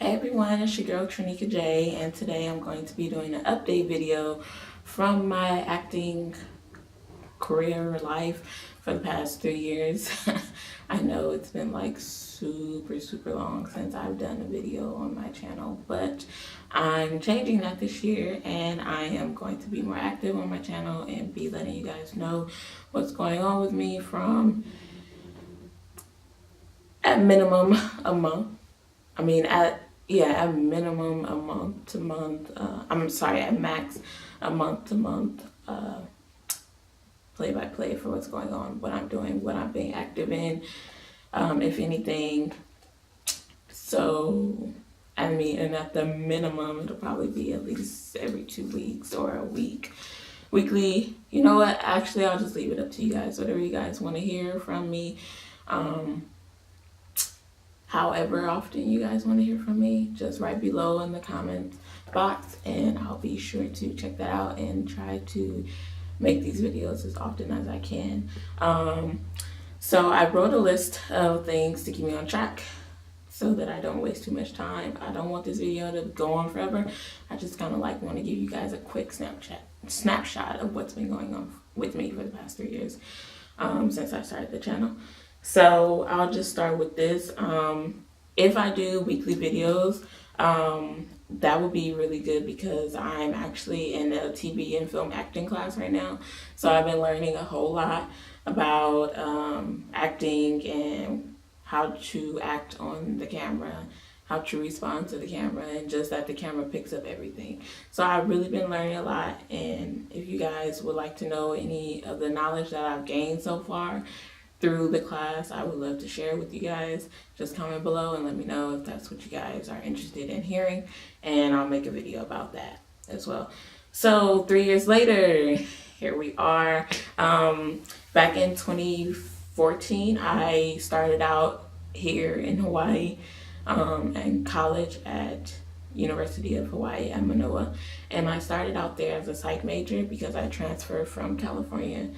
Hey everyone, it's your girl Trinika J, and today I'm going to be doing an update video from my acting career life for the past 3 years. I know it's been like super long since I've done a video on my channel, but I'm changing that this year and I am going to be more active on my channel and be letting you guys know what's going on with me from at minimum a month. At minimum a month to month. At max a month to month play by play for what's going on, what I'm doing, what I'm being active in, if anything. So, and at the minimum, it'll probably be at least every 2 weeks or a week. Weekly, you know what? Actually, I'll just leave it up to you guys. Whatever you guys want to hear from me. However often you guys want to hear from me, just write below in the comment box and I'll be sure to check that out and try to make these videos as often as I can. So I wrote a list of things to keep me on track so that I don't waste too much time. I don't want this video to go on forever. I just kind of want to give you guys a quick snapshot of what's been going on with me for the past 3 years since I started the channel. So I'll just start with this. If I do weekly videos, that would be really good because I'm actually in a TV and film acting class right now. So I've been learning a whole lot about acting and how to act on the camera, how to respond to the camera, and just that the camera picks up everything. So I've really been learning a lot, and if you guys would like to know any of the knowledge that I've gained so far through the class, I would love to share with you guys. Just comment below and let me know if that's what you guys are interested in hearing, and I'll make a video about that as well. So 3 years later, here we are. Back in 2014, I started out here in Hawaii in college at University of Hawaii at Manoa, and I started out there as a psych major because I transferred from California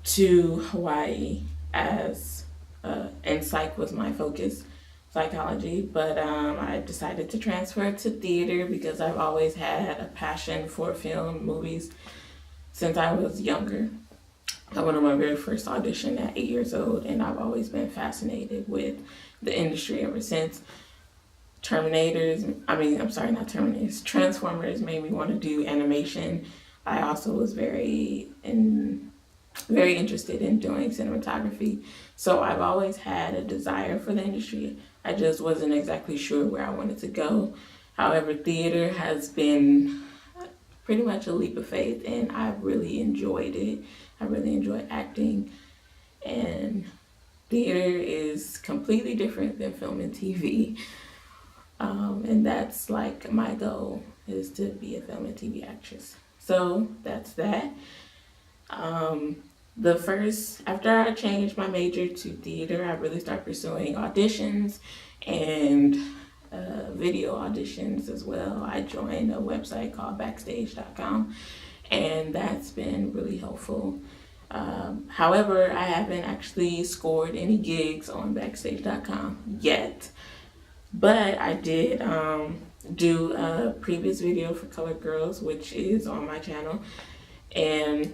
to Hawaii and psych was my focus, psychology, but I decided to transfer to theater because I've always had a passion for film, movies since I was younger. I went on my very first audition at 8 years old, and I've always been fascinated with the industry ever since. Transformers made me want to do animation. I also was very interested in doing cinematography. So I've always had a desire for the industry. I just wasn't exactly sure where I wanted to go. However, theater has been pretty much a leap of faith, and I've really enjoyed it. I really enjoy acting, and theater is completely different than film and TV. And that's like my goal, is to be a film and TV actress. So that's that. After I changed my major to theater, I really started pursuing auditions and video auditions as well. I joined a website called Backstage.com, and that's been really helpful. However, I haven't actually scored any gigs on Backstage.com yet, but I did do a previous video for Colored Girls, which is on my channel, and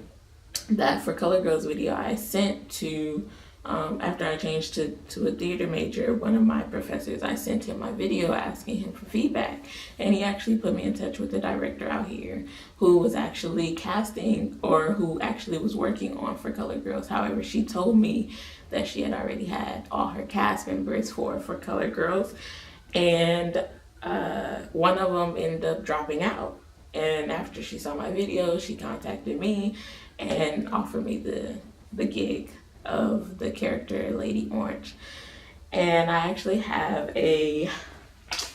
that For Colored Girls video I sent to, after I changed to a theater major, one of my professors, I sent him my video asking him for feedback, and he actually put me in touch with the director out here who was actually casting, or who actually was working on For Colored Girls. However, she told me that she had already had all her cast members for Colored Girls, and one of them ended up dropping out. And after she saw my video, she contacted me and offered me the gig of the character Lady Orange. And I actually have a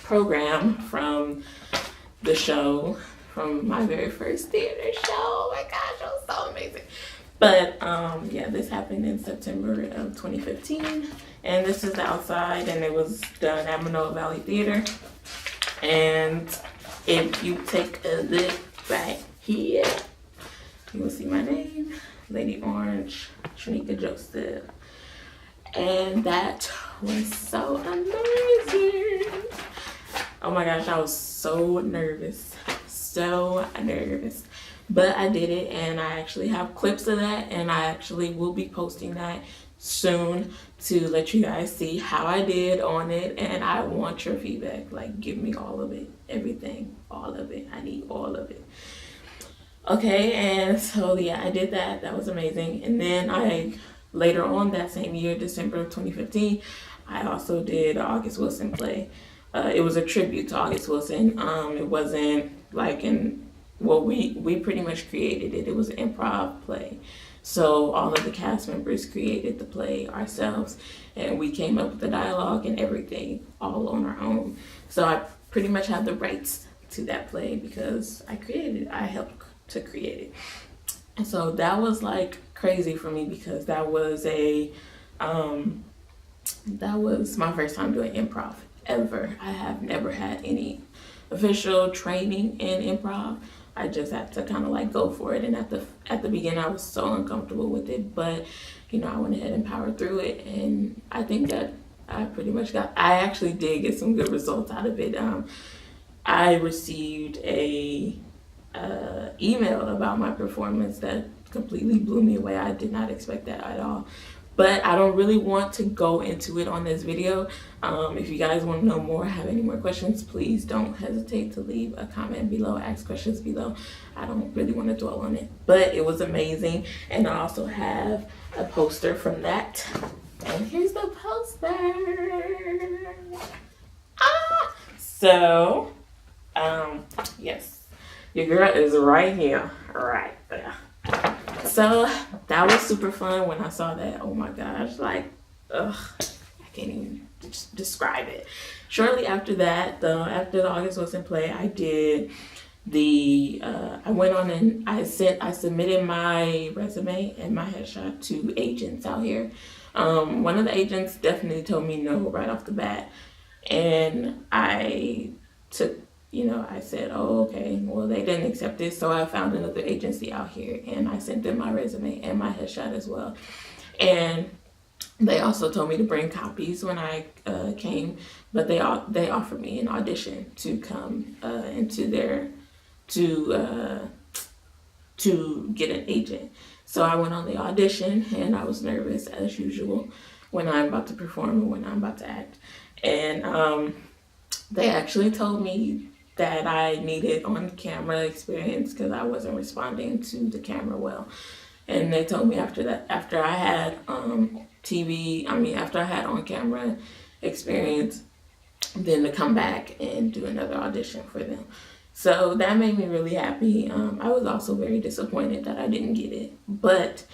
program from the show, from my very first theater show. Oh my gosh, it was so amazing. But this happened in September of 2015, and this is the outside, and it was done at Manoa Valley Theater. And if you take a look right here, you will see my name, Lady Orange, Trinika Joseph. And that was so amazing. Oh my gosh, I was so nervous. So nervous. But I did it, and I actually have clips of that, and I actually will be posting that soon to let you guys see how I did on it. And I want your feedback. Like, give me all of it. Everything. All of it. I need all of it. Okay, and so yeah, I did that. That was amazing. And then I, later on that same year, December of 2015, I also did an August Wilson play. It was a tribute to August Wilson. It wasn't like we pretty much created it. It was an improv play. So all of the cast members created the play ourselves, and we came up with the dialogue and everything all on our own. So I pretty much have the rights to that play because I created it. I helped to create it. And so that was like crazy for me because that was my first time doing improv ever. I have never had any official training in improv. I just had to kind of like go for it, and at the beginning I was so uncomfortable with it, but you know, I went ahead and powered through it, and I think that I actually did get some good results out of it. I received a email about my performance that completely blew me away. I did not expect that at all. But I don't really want to go into it on this video. If you guys want to know more, have any more questions, please don't hesitate to leave a comment below, ask questions below. I don't really want to dwell on it, but it was amazing. And I also have a poster from that. And here's the poster. So, yes, your girl is right here, right there. So that was super fun when I saw that. Oh my gosh, like, I can't even describe it. Shortly after that, after the August Wilson play, I did I went on and I submitted my resume and my headshot to agents out here. One of the agents definitely told me no right off the bat, and I said, oh, okay, well, they didn't accept it, so I found another agency out here, and I sent them my resume and my headshot as well. And they also told me to bring copies when I came, but they offered me an audition to come to get an agent. So I went on the audition, and I was nervous as usual when I'm about to perform and when I'm about to act. And they actually told me that I needed on-camera experience because I wasn't responding to the camera well. And they told me after I had after I had on-camera experience, then to come back and do another audition for them. So that made me really happy. I was also very disappointed that I didn't get it, but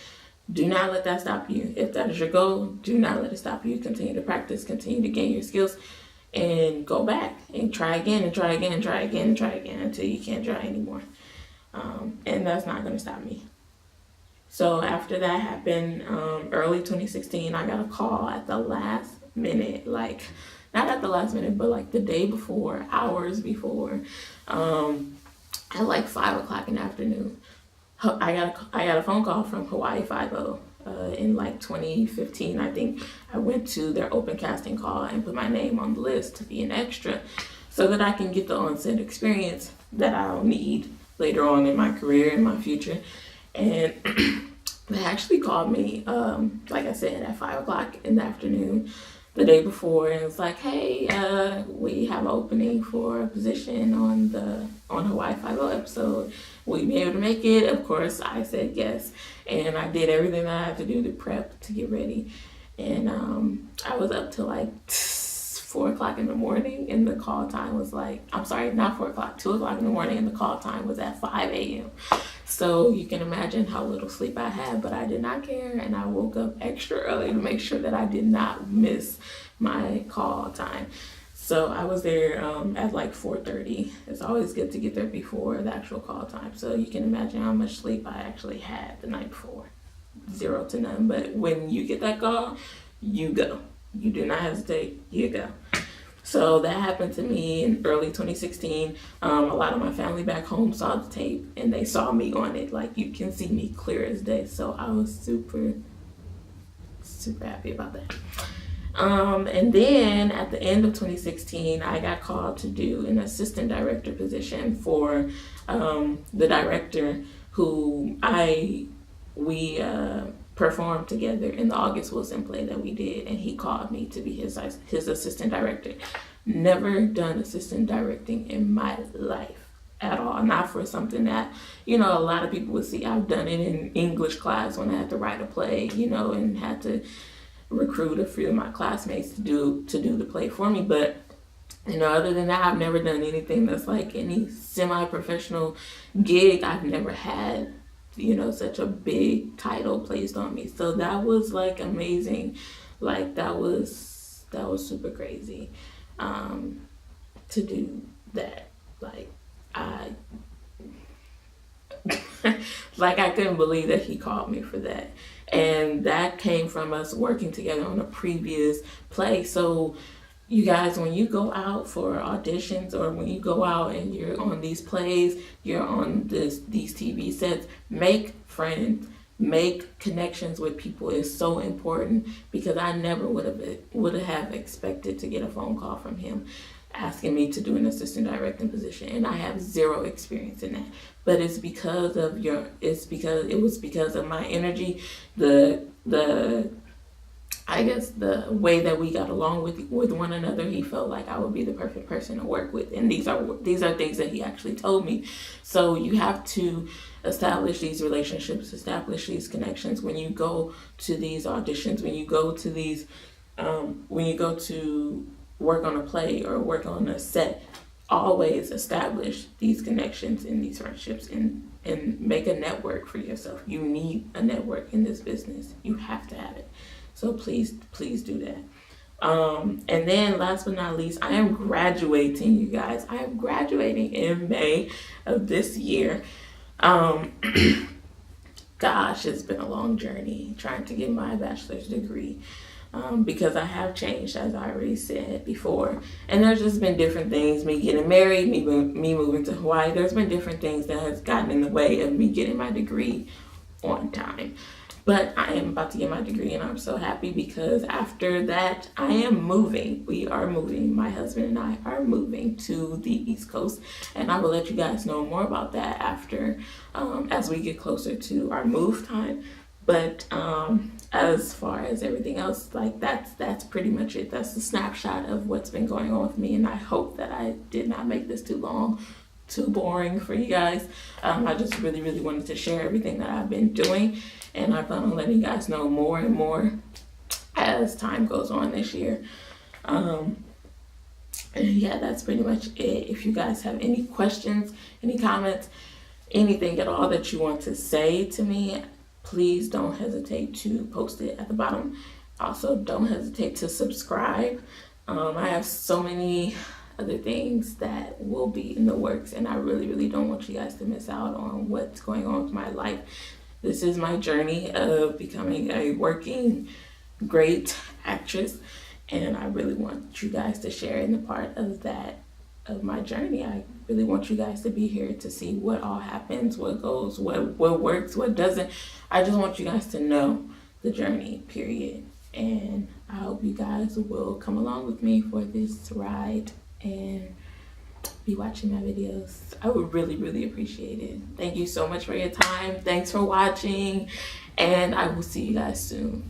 do not let that stop you. If that is your goal, do not let it stop you. Continue to practice, continue to gain your skills, and go back and try again and try again and try again and try again until you can't try anymore. And that's not going to stop me. So after that happened, early 2016, I got a call at the last minute, like not at the last minute, but like the day before, hours before, at like 5 o'clock in the afternoon. I got a phone call from Hawaii Five-0. In like 2015, I think I went to their open casting call and put my name on the list to be an extra so that I can get the on-set experience that I'll need later on in my career, in my future. And they actually called me, like I said, at 5 o'clock in the afternoon the day before, and it's like, hey, we have an opening for a position on Hawaii Five-0 episode. Will you be able to make it? Of course, I said yes, and I did everything that I had to do to prep to get ready. And I was up till like 4 o'clock in the morning, and the call time was like, I'm sorry, not 4 o'clock, 2 o'clock in the morning, and the call time was at 5 a.m. So you can imagine how little sleep I had, but I did not care, and I woke up extra early to make sure that I did not miss my call time. So I was there at like 4:30. It's always good to get there before the actual call time. So you can imagine how much sleep I actually had the night before. 0 to none. But when you get that call, you go. You do not hesitate, you go. So that happened to me in early 2016. A lot of my family back home saw the tape, and they saw me on it. Like, you can see me clear as day. So I was super, super happy about that. And then at the end of 2016, I got called to do an assistant director position for the director who we performed together in the August Wilson play that we did, and he called me to be his assistant director. Never done assistant directing in my life at all. Not for something that, a lot of people would see. I've done it in English class when I had to write a play, and had to recruit a few of my classmates to do the play for me. But other than that, I've never done anything that's like any semi-professional gig. I've never had such a big title placed on me. So that was like amazing. Like that was super crazy to do that. Like I I couldn't believe that he called me for that. And that came from us working together on a previous play. So you guys, when you go out for auditions, or when you go out and you're on these plays, you're on these TV sets, make friends, make connections with people is so important, because I never would have expected to get a phone call from him asking me to do an assistant directing position, and I have zero experience in that. But it was because of my energy, I guess the way that we got along with one another. He felt like I would be the perfect person to work with, and these are things that he actually told me. So you have to establish these relationships, establish these connections when you go to these auditions, when you go to work on a play or work on a set. Always establish these connections and these friendships, and make a network for yourself. You need a network in this business. You have to have it. So please do that. And then last but not least, I am graduating, you guys. I am graduating in May of this year. Gosh, it's been a long journey trying to get my bachelor's degree. Because I have changed, as I already said before. And there's just been different things, me getting married, me moving to Hawaii. There's been different things that has gotten in the way of me getting my degree on time. But I am about to get my degree, and I'm so happy, because after that, I am moving. We are moving. My husband and I are moving to the East Coast, and I will let you guys know more about that after, as we get closer to our move time. But as far as everything else, like that's pretty much it. That's the snapshot of what's been going on with me, and I hope that I did not make this too long, too boring for you guys. I just really, really wanted to share everything that I've been doing, and I plan on letting you guys know more and more as time goes on this year. And yeah, that's pretty much it. If you guys have any questions, any comments, anything at all that you want to say to me, please don't hesitate to post it at the bottom. Also, don't hesitate to subscribe. I have so many other things that will be in the works, and I really, really don't want you guys to miss out on what's going on with my life. This is my journey of becoming a working great actress, and I really want you guys to share in the part of that, of my journey. I really want you guys to be here to see what all happens, what goes, what works, what doesn't. I just want you guys to know the journey, period. And I hope you guys will come along with me for this ride and be watching my videos. I would really, really appreciate it. Thank you so much for your time. Thanks for watching, and I will see you guys soon.